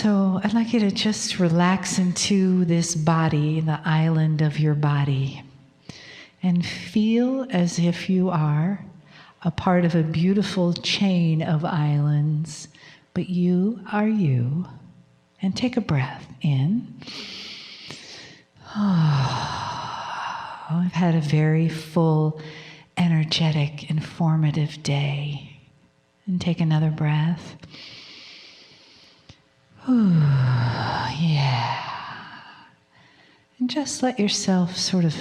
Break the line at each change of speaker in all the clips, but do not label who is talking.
So I'd like you to just relax into this body, the island of your body, and feel as if you are a part of a beautiful chain of islands, but you are you. And take a breath in. I've had a very full, energetic, informative day. And take another breath. Yeah. And just let yourself sort of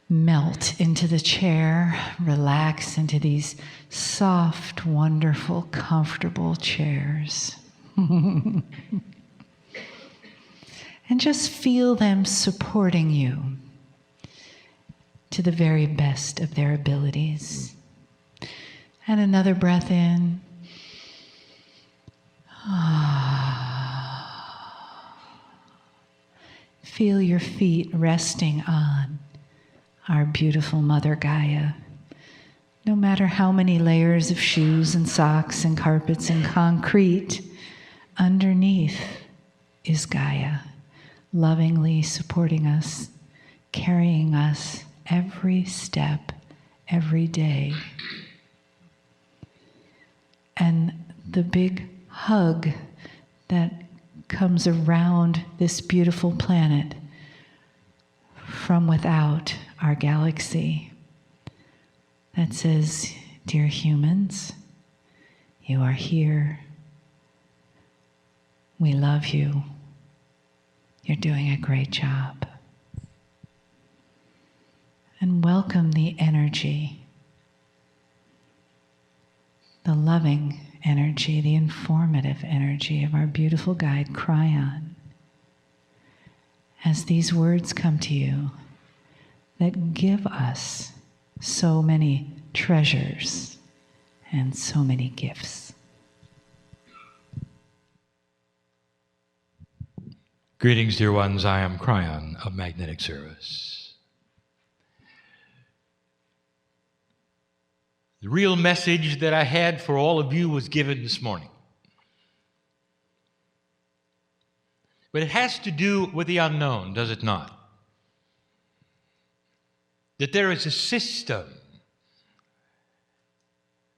melt into the chair, relax into these soft, wonderful, comfortable chairs. And just feel them supporting you to the very best of their abilities. And another breath in. Feel your feet resting on our beautiful Mother Gaia. No matter how many layers of shoes and socks and carpets and concrete, underneath is Gaia, lovingly supporting us, carrying us every step, every day. And the big hug that comes around this beautiful planet from without our galaxy that says, dear humans, you are here. We love you. You're doing a great job. And welcome the energy, the loving energy, the informative energy of our beautiful guide, Kryon. As these words come to you that give us so many treasures and so many gifts.
Greetings, dear ones. I am Kryon of Magnetic Service. The real message that I had for all of you was given this morning. But it has to do with the unknown, does it not? That there is a system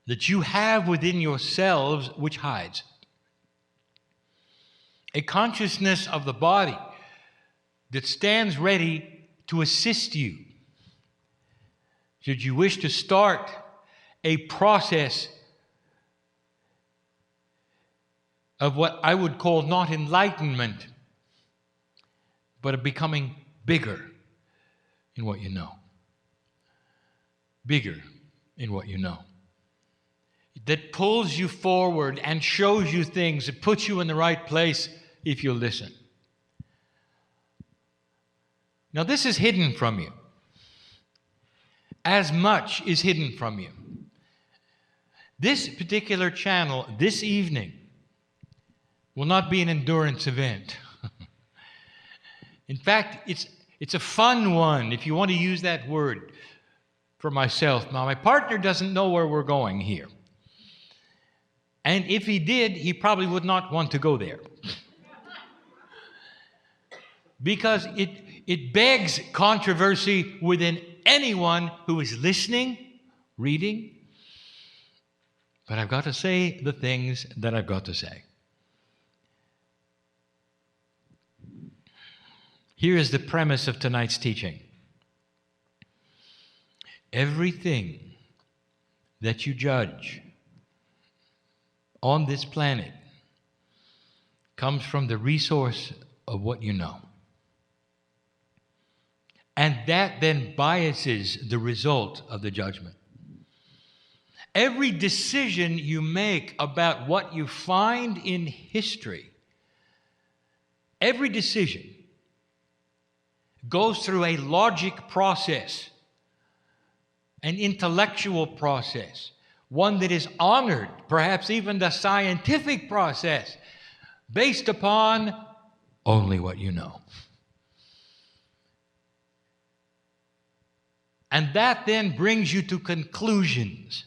that you have within yourselves which hides. A consciousness of the body that stands ready to assist you. Should you wish to start a process of what I would call not enlightenment, but of becoming bigger in what you know. Bigger in what you know. That pulls you forward and shows you things, that puts you in the right place if you listen. Now, this is hidden from you. As much is hidden from you. This particular channel, this evening, will not be an endurance event. In fact, it's a fun one, if you want to use that word for myself. Now, my partner doesn't know where we're going here. And if he did, he probably would not want to go there. Because it begs controversy within anyone who is listening, reading. But I've got to say the things that I've got to say. Here is the premise of tonight's teaching. Everything that you judge on this planet comes from the resource of what you know. And that then biases the result of the judgment. Every decision you make about what you find in history, every decision goes through a logic process, an intellectual process, one that is honored, perhaps even the scientific process, based upon only what you know. And that then brings you to conclusions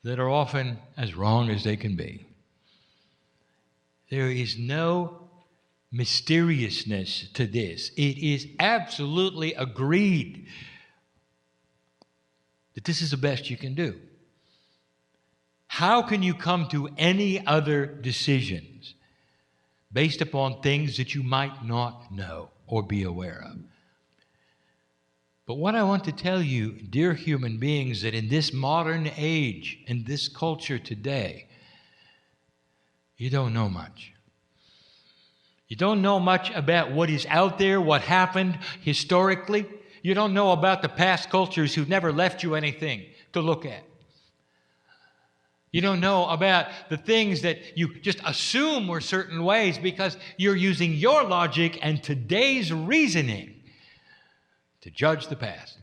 that are often as wrong as they can be. There is no mysteriousness to this. It is absolutely agreed that this is the best you can do. How can you come to any other decisions based upon things that you might not know or be aware of? But what I want to tell you, dear human beings, that in this modern age, in this culture today, you don't know much. You don't know much about what is out there, what happened historically. You don't know about the past cultures who've never left you anything to look at. You don't know about the things that you just assume were certain ways because you're using your logic and today's reasoning to judge the past.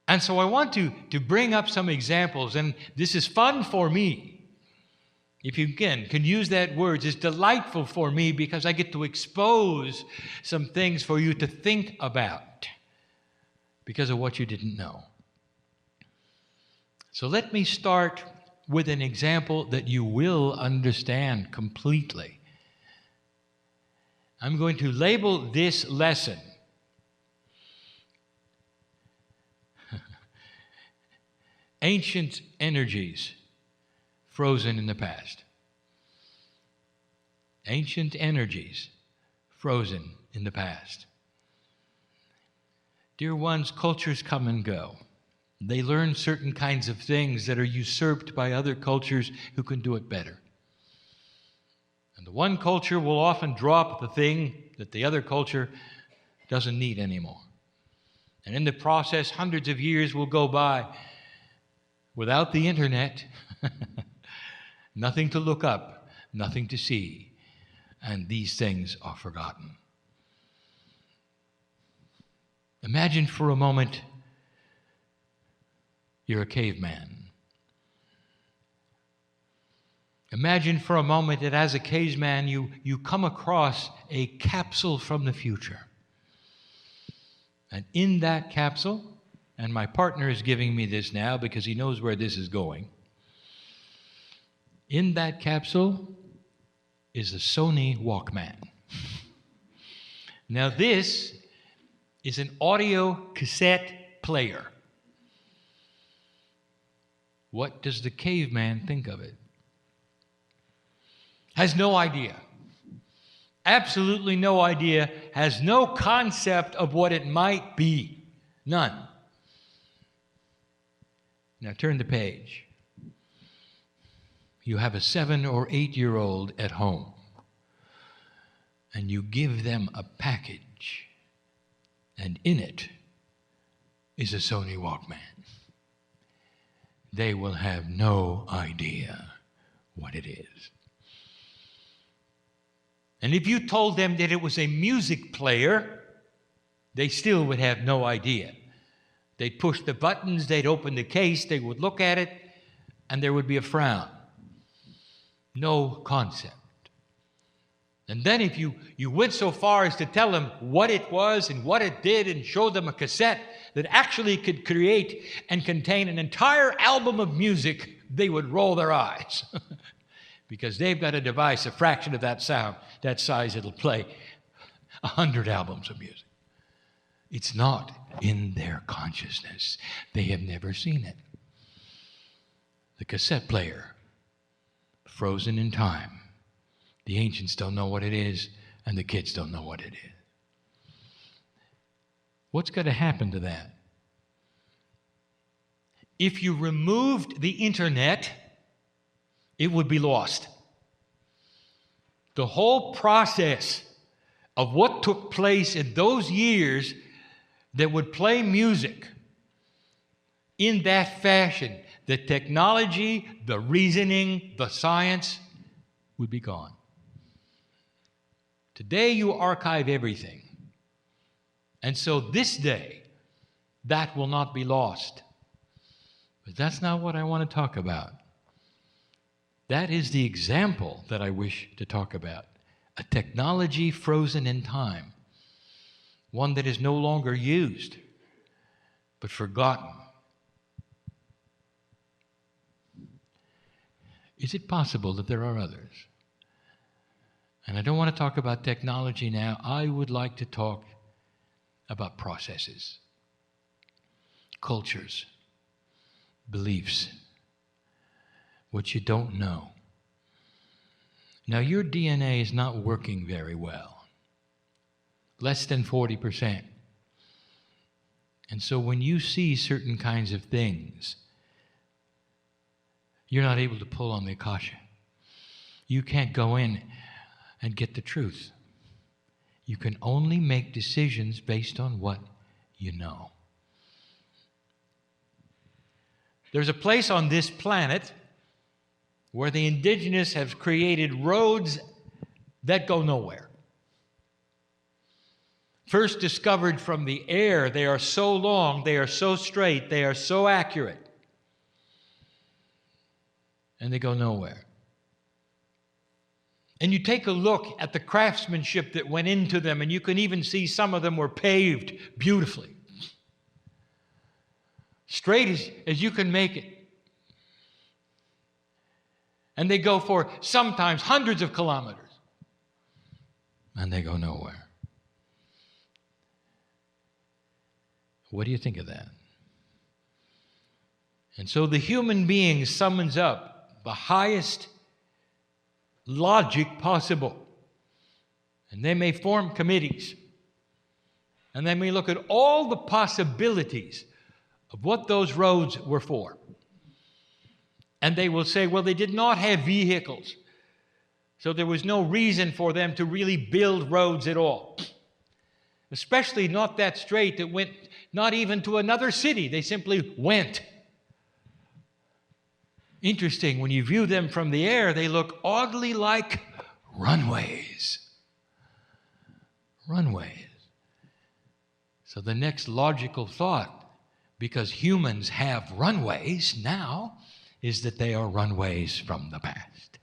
And so I want to bring up some examples, and this is fun for me. If you can use that word, it's delightful for me because I get to expose some things for you to think about because of what you didn't know. So let me start with an example that you will understand completely. I'm going to label this lesson Ancient Energies Frozen in the Past. Ancient energies frozen in the past. Dear ones, cultures come and go. They learn certain kinds of things that are usurped by other cultures who can do it better. And the one culture will often drop the thing that the other culture doesn't need anymore. And in the process, hundreds of years will go by without the internet. Nothing to look up, nothing to see, and these things are forgotten. Imagine for a moment you're a caveman. Imagine for a moment that as a caveman you come across a capsule from the future. And in that capsule, and my partner is giving me this now because he knows where this is going, in that capsule is a Sony Walkman. Now this is an audio cassette player. What does the caveman think of it? Has no idea. Absolutely no idea. Has no concept of what it might be. None. Now turn the page. You have a 7 or 8-year-old at home, and you give them a package, and in it is a Sony Walkman. They will have no idea what it is. And if you told them that it was a music player, they still would have no idea. They'd push the buttons, they'd open the case, they would look at it, and there would be a frown. No concept. And then if you went so far as to tell them what it was and what it did and show them a cassette that actually could create and contain an entire album of music, they would roll their eyes. Because they've got a device, a fraction of that sound, that size, it'll play 100 albums of music. It's not in their consciousness. They have never seen it. The cassette player, frozen in time. The ancients don't know what it is, and the kids don't know what it is. What's going to happen to that? If you removed the internet, it would be lost. The whole process of what took place in those years that would play music in that fashion, the technology, the reasoning, the science would be gone. Today you archive everything. And so this day, that will not be lost. But that's not what I want to talk about. That is the example that I wish to talk about. A technology frozen in time. One that is no longer used, but forgotten. Is it possible that there are others? And I don't want to talk about technology now. I would like to talk about processes, cultures, beliefs, what you don't know. Now, your DNA is not working very well, less than 40%. And so when you see certain kinds of things, you're not able to pull on the akasha. You can't go in and get the truth. You can only make decisions based on what you know. There's a place on this planet where the indigenous have created roads that go nowhere. First discovered from the air, they are so long, they are so straight, they are so accurate, and they go nowhere. And you take a look at the craftsmanship that went into them, and you can even see some of them were paved beautifully. Straight as you can make it. And they go for sometimes hundreds of kilometers. And they go nowhere. What do you think of that? And so the human being summons up the highest logic possible. And they may form committees. And they may look at all the possibilities of what those roads were for. And they will say, well, they did not have vehicles, so there was no reason for them to really build roads at all. Especially not that straight that went not even to another city. They simply went. Interesting, when you view them from the air, they look oddly like runways. Runways. So the next logical thought, because humans have runways now, is that they are runways from the past.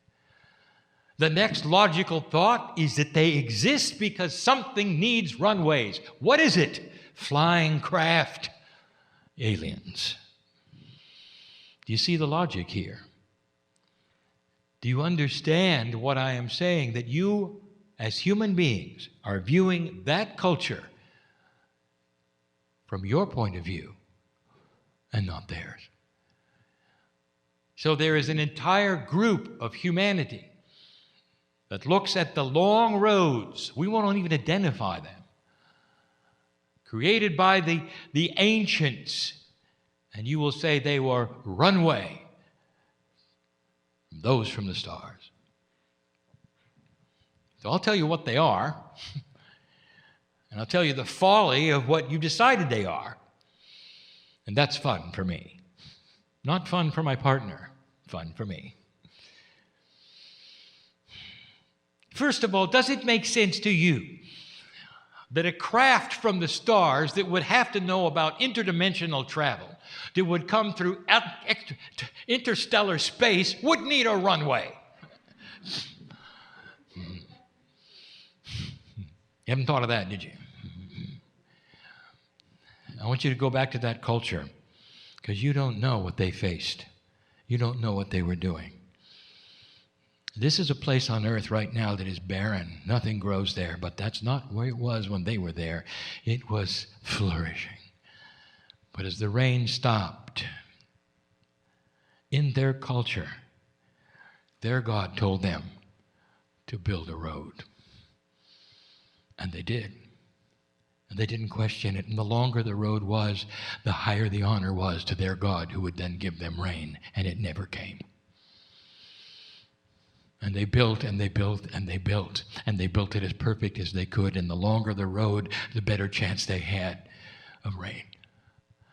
The next logical thought is that they exist because something needs runways. What is it? Flying craft. Aliens. Do you see the logic here? Do you understand what I am saying? That you, as human beings, are viewing that culture from your point of view and not theirs. So there is an entire group of humanity that looks at the long roads. We won't even identify them. Created by the ancients. And you will say they were runway. Those from the stars. So I'll tell you what they are. And I'll tell you the folly of what you decided they are. And that's fun for me. Not fun for my partner, fun for me. First of all, does it make sense to you that a craft from the stars that would have to know about interdimensional travel, that would come through interstellar space, would need a runway? You haven't thought of that, did you? I want you to go back to that culture, because you don't know what they faced. You don't know what they were doing. This is a place on earth right now that is barren. Nothing grows there, but that's not where it was when they were there. It was flourishing. But as the rain stopped, in their culture, their God told them to build a road. And they did. And they didn't question it. And the longer the road was, the higher the honor was to their God, who would then give them rain. And it never came. And they built, and they built, and they built. And they built it as perfect as they could. And the longer the road, the better chance they had of rain.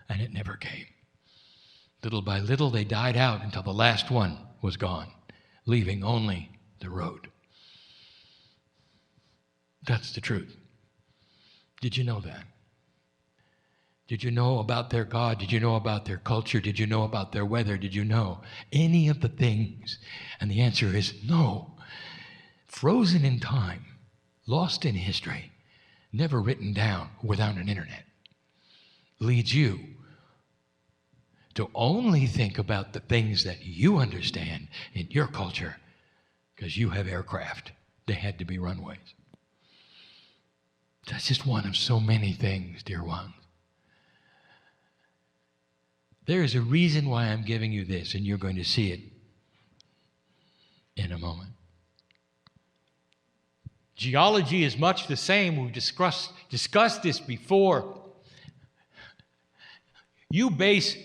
And it never came. Little by little, they died out until the last one was gone, leaving only the road. That's the truth. Did you know that? Did you know about their God? Did you know about their culture? Did you know about their weather? Did you know any of the things? And the answer is no. Frozen in time, lost in history, never written down without an internet, leads you to only think about the things that you understand in your culture, because you have aircraft. They had to be runways. That's just one of so many things, dear ones. There is a reason why I'm giving you this, and you're going to see it in a moment. Geology is much the same. We've discussed this before. You base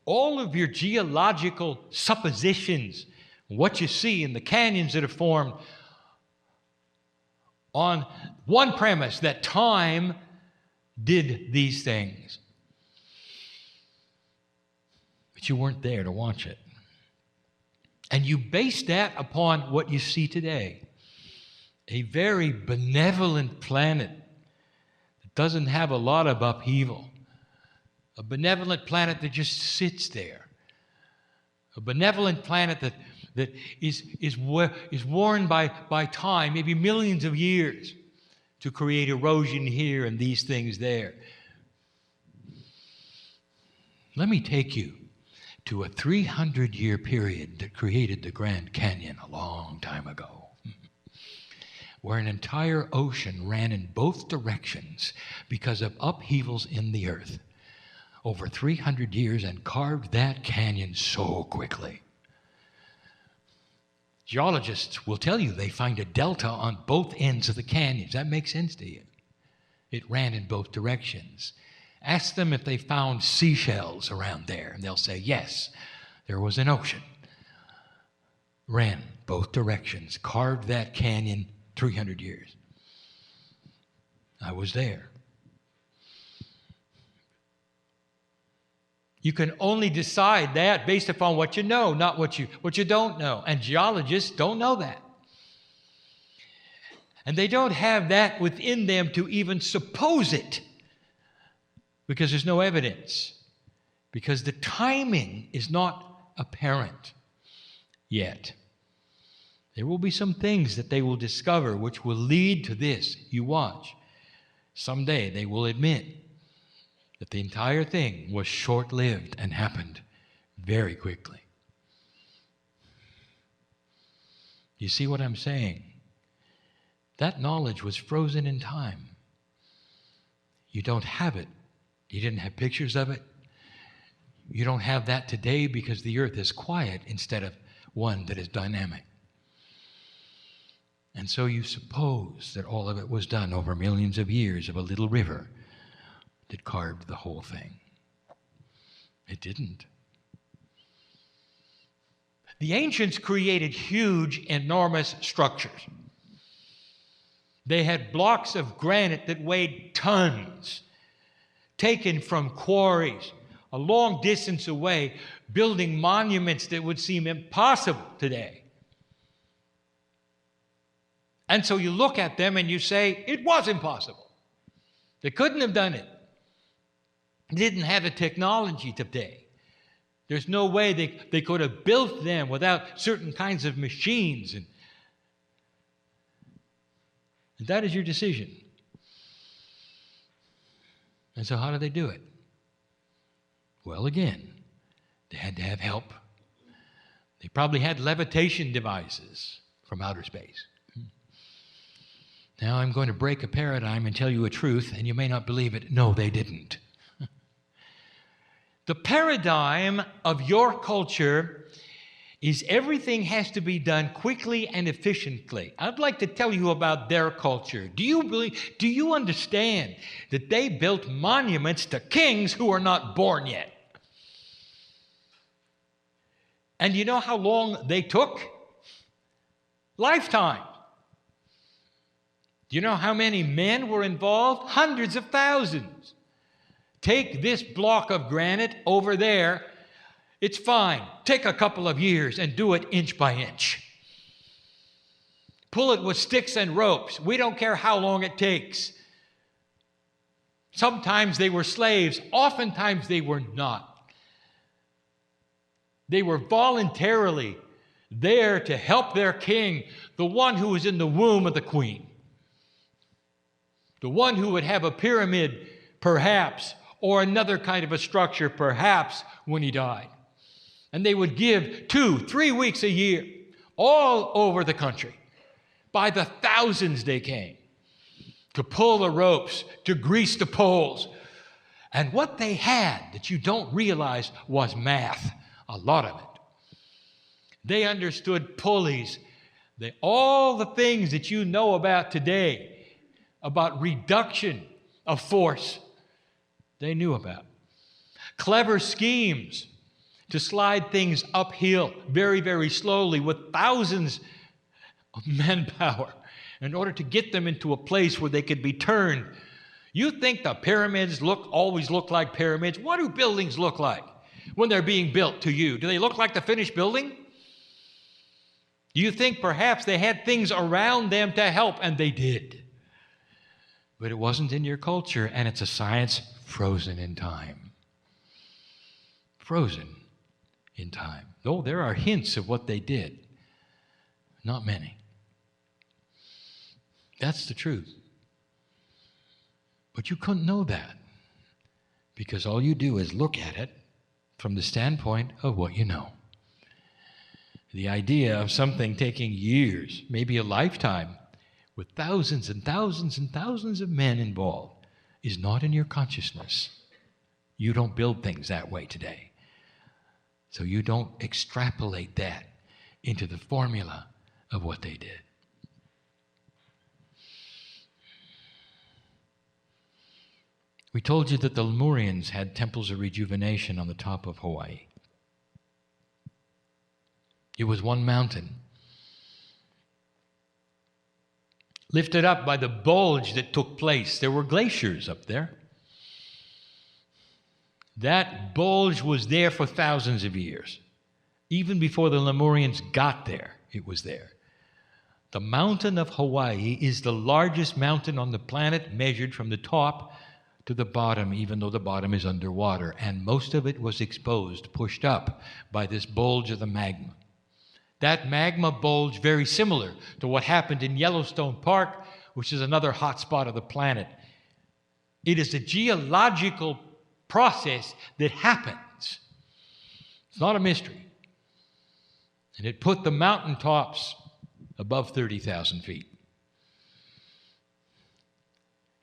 all of your geological suppositions, what you see in the canyons that are formed, on one premise, that time did these things. But you weren't there to watch it. And you base that upon what you see today. A very benevolent planet that doesn't have a lot of upheaval. A benevolent planet that just sits there. A benevolent planet that is worn by time, maybe millions of years, to create erosion here and these things there. Let me take you to a 300-year period that created the Grand Canyon a long time ago, where an entire ocean ran in both directions because of upheavals in the earth over 300 years and carved that canyon so quickly. Geologists will tell you they find a delta on both ends of the canyon. Does that make sense to you? It ran in both directions. Ask them if they found seashells around there, and they'll say, yes, there was an ocean. Ran both directions, carved that canyon 300 years. I was there. You can only decide that based upon what you know, not what you don't know. And geologists don't know that. And they don't have that within them to even suppose it, because there's no evidence. Because the timing is not apparent yet. There will be some things that they will discover which will lead to this. You watch. Someday they will admit that the entire thing was short-lived and happened very quickly. You see what I'm saying? That knowledge was frozen in time. You don't have it. You didn't have pictures of it. You don't have that today because the earth is quiet instead of one that is dynamic. And so you suppose that all of it was done over millions of years of a little river that carved the whole thing. It didn't. The ancients created huge, enormous structures. They had blocks of granite that weighed tons, taken from quarries a long distance away, building monuments that would seem impossible today. And so you look at them and you say, it was impossible. They couldn't have done it. They didn't have the technology today. There's no way they could have built them without certain kinds of machines. And that is your decision. And so how do they do it? Well, again, they had to have help. They probably had levitation devices from outer space. Now I'm going to break a paradigm and tell you a truth, and you may not believe it. No, they didn't. The paradigm of your culture is everything has to be done quickly and efficiently. I'd like to tell you about their culture. Do you understand that they built monuments to kings who are not born yet? And you know how long they took? Lifetime. Do you know how many men were involved? Hundreds of thousands. Take this block of granite over there. It's fine. Take a couple of years and do it inch by inch. Pull it with sticks and ropes. We don't care how long it takes. Sometimes they were slaves. Oftentimes they were not. They were voluntarily there to help their king, the one who was in the womb of the queen. The one who would have a pyramid, perhaps, or another kind of a structure, perhaps, when he died. And they would give 2-3 weeks a year all over the country. By the thousands they came to pull the ropes, to grease the poles. And what they had that you don't realize was math, a lot of it. They understood pulleys, all the things that you know about today, about reduction of force, they knew about. Clever schemes to slide things uphill very, very slowly with thousands of manpower in order to get them into a place where they could be turned. You think the pyramids always look like pyramids? What do buildings look like when they're being built to you? Do they look like the finished building? Do you think perhaps they had things around them to help? And they did. But it wasn't in your culture, and it's a science frozen in time. Frozen in time. Though there are hints of what they did. Not many. That's the truth. But you couldn't know that, because all you do is look at it from the standpoint of what you know. The idea of something taking years, maybe a lifetime, with thousands and thousands and thousands of men involved, is not in your consciousness. You don't build things that way today. So you don't extrapolate that into the formula of what they did. We told you that the Lemurians had temples of rejuvenation on the top of Hawaii. It was one mountain, lifted up by the bulge that took place. There were glaciers up there. That bulge was there for thousands of years. Even before the Lemurians got there, it was there. The mountain of Hawaii is the largest mountain on the planet, measured from the top to the bottom, even though the bottom is underwater. And most of it was exposed, pushed up by this bulge of the magma. That magma bulge, very similar to what happened in Yellowstone Park, which is another hot spot of the planet. It is a geological process that happens. It's not a mystery. And it put the mountaintops above 30,000 feet.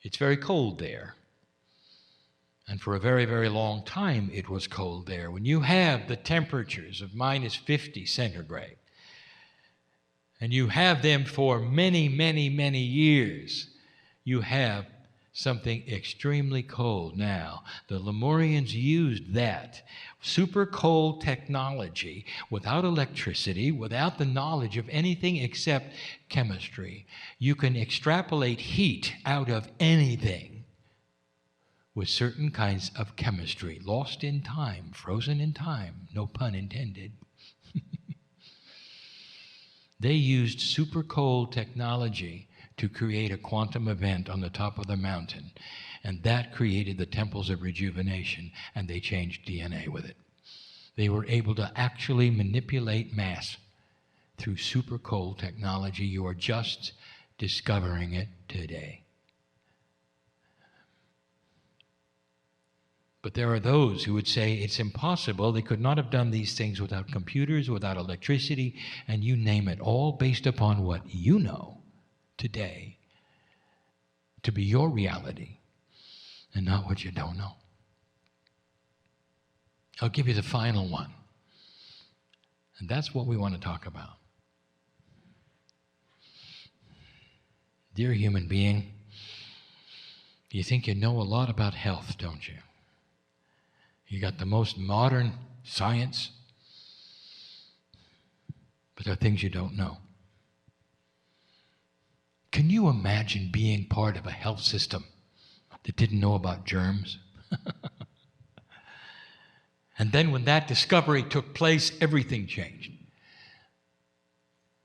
It's very cold there. And for a very, very long time, it was cold there. When you have the temperatures of minus 50 centigrade, and you have them for many, many, many years, you have something extremely cold. Now, the Lemurians used that super cold technology without electricity, without the knowledge of anything except chemistry. You can extrapolate heat out of anything with certain kinds of chemistry, lost in time, frozen in time, no pun intended. They used super cold technology to create a quantum event on the top of the mountain, and that created the temples of rejuvenation, and they changed DNA with it. They were able to actually manipulate mass through super cold technology. You are just discovering it today. But there are those who would say it's impossible. They could not have done these things without computers, without electricity, and you name it, all based upon what you know today to be your reality and not what you don't know. I'll give you the final one. And that's what we want to talk about. Dear human being, you think you know a lot about health, don't you? You got the most modern science, but there are things you don't know. Can you imagine being part of a health system that didn't know about germs? And then when that discovery took place, everything changed.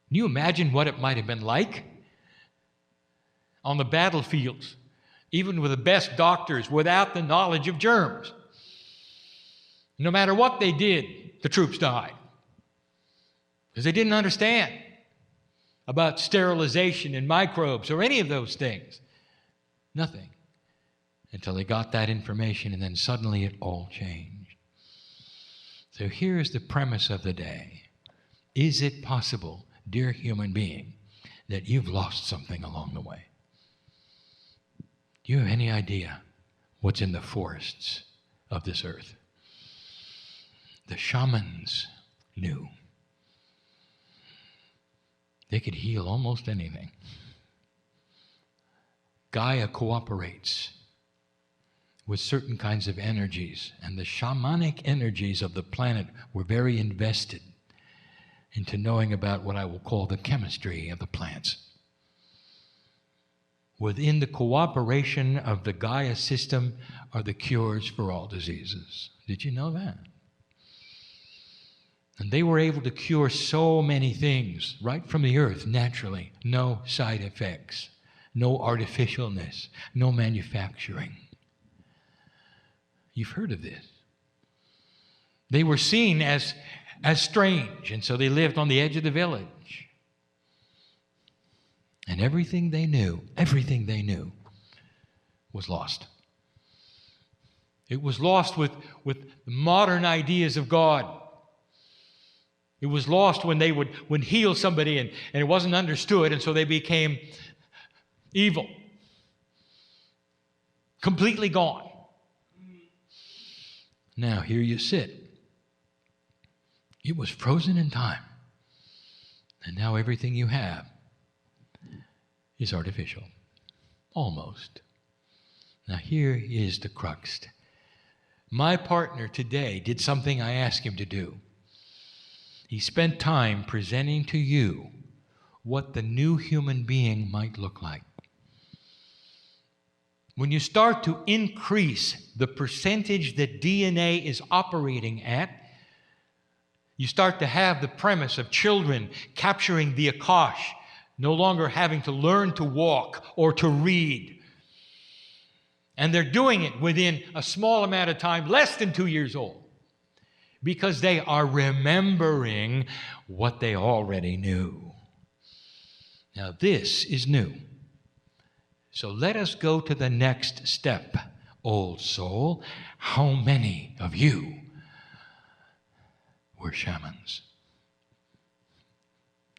Can you imagine what it might have been like on the battlefields, even with the best doctors, without the knowledge of germs? No matter what they did, the troops died. Because they didn't understand about sterilization and microbes or any of those things. Nothing. until they got that information, and then suddenly it all changed. So here's the premise of the day. Is it possible, dear human being, that you've lost something along the way? Do you have any idea what's in the forests of this earth? The shamans knew. They could heal almost anything. Gaia cooperates with certain kinds of energies, and the shamanic energies of the planet were very invested into knowing about what I will call the chemistry of the plants. Within the cooperation of the Gaia system are the cures for all diseases. Did you know that? And they were able to cure so many things right from the earth naturally. No side effects, no artificialness, no manufacturing. You've heard of this. They were seen as strange, and so they lived on the edge of the village. And everything they knew was lost. It was lost with modern ideas of God. It was lost when they would heal somebody and it wasn't understood, and so they became evil. Completely gone. Now, here you sit. It was frozen in time. And now everything you have is artificial. Almost. Now, here is the crux. My partner today did something I asked him to do. He spent time presenting to you what the new human being might look like. When you start to increase the percentage that DNA is operating at, you start to have the premise of children capturing the Akash, no longer having to learn to walk or to read. And they're doing it within a small amount of time, less than 2 years old, because they are remembering what they already knew. Now, this is new. So let us go to the next step. Old soul, how many of you were shamans?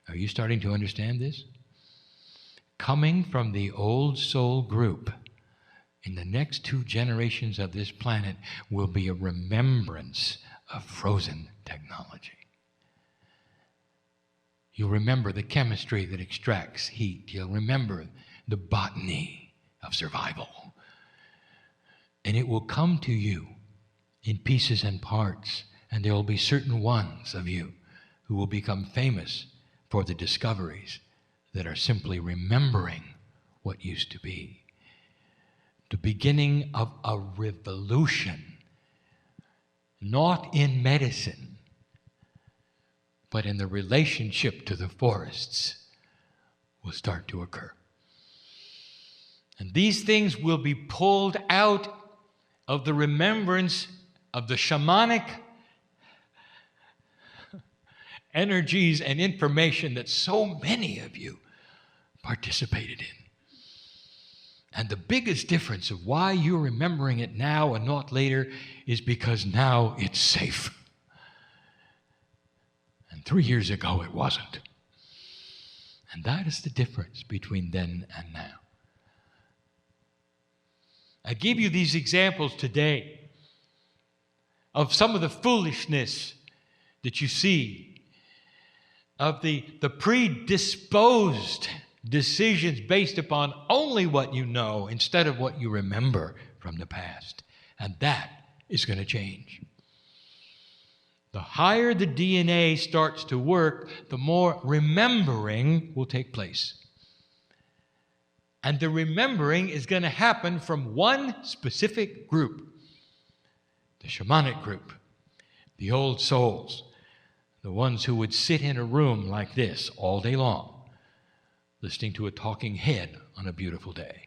Are you starting to understand this? Coming from the old soul group, in the next 2 generations of this planet will be a remembrance of frozen technology. You'll remember the chemistry that extracts heat. You'll remember the botany of survival. And it will come to you in pieces and parts, and there will be certain ones of you who will become famous for the discoveries that are simply remembering what used to be. The beginning of a revolution, not in medicine, but in the relationship to the forests, will start to occur. And these things will be pulled out of the remembrance of the shamanic energies and information that so many of you participated in. And the biggest difference of why you're remembering it now and not later is because now it's safe. And 3 years ago it wasn't. And that is the difference between then and now. I give you these examples today of some of the foolishness that you see, of the predisposed decisions based upon only what you know instead of what you remember from the past. And that is going to change. The higher the DNA starts to work, the more remembering will take place. And the remembering is going to happen from one specific group, the shamanic group, the old souls, the ones who would sit in a room like this all day long, listening to a talking head on a beautiful day.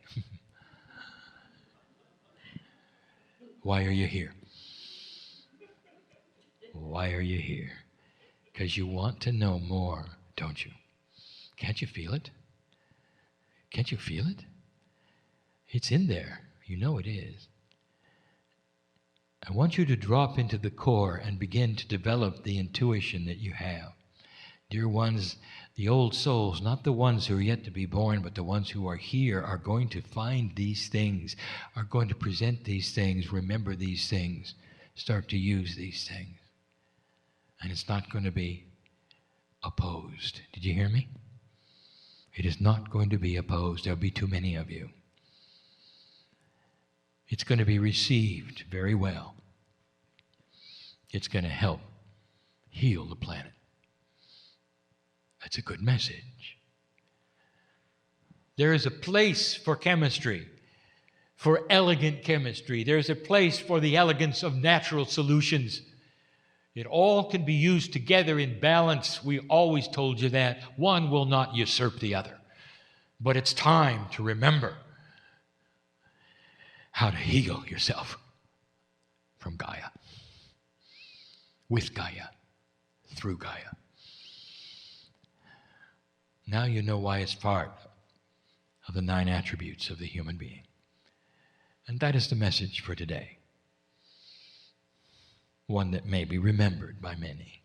Why are you here? Why are you here? Because you want to know more, don't you? Can't you feel it? Can't you feel it? It's in there. You know it is. I want you to drop into the core and begin to develop the intuition that you have. Dear ones, the old souls, not the ones who are yet to be born, but the ones who are here, are going to find these things, are going to present these things, remember these things, start to use these things. And it's not going to be opposed. Did you hear me? It is not going to be opposed. There'll be too many of you. It's going to be received very well. It's going to help heal the planet. That's a good message. There is a place for chemistry, for elegant chemistry. There is a place for the elegance of natural solutions. It all can be used together in balance. We always told you that. One will not usurp the other. But it's time to remember how to heal yourself from Gaia, with Gaia, through Gaia. Now you know why it's part of the 9 attributes of the human being. And that is the message for today. One that may be remembered by many,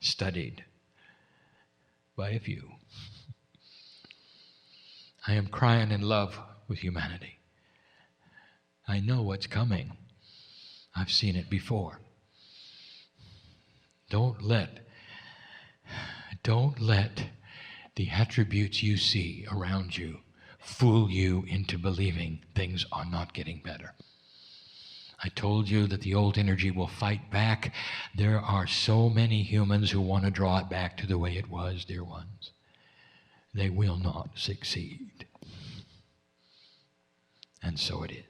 studied by a few. I am Kryon in love with humanity. I know what's coming. I've seen it before. Don't let the attributes you see around you fool you into believing things are not getting better. I told you that the old energy will fight back. There are so many humans who want to draw it back to the way it was, dear ones. They will not succeed. And so it is.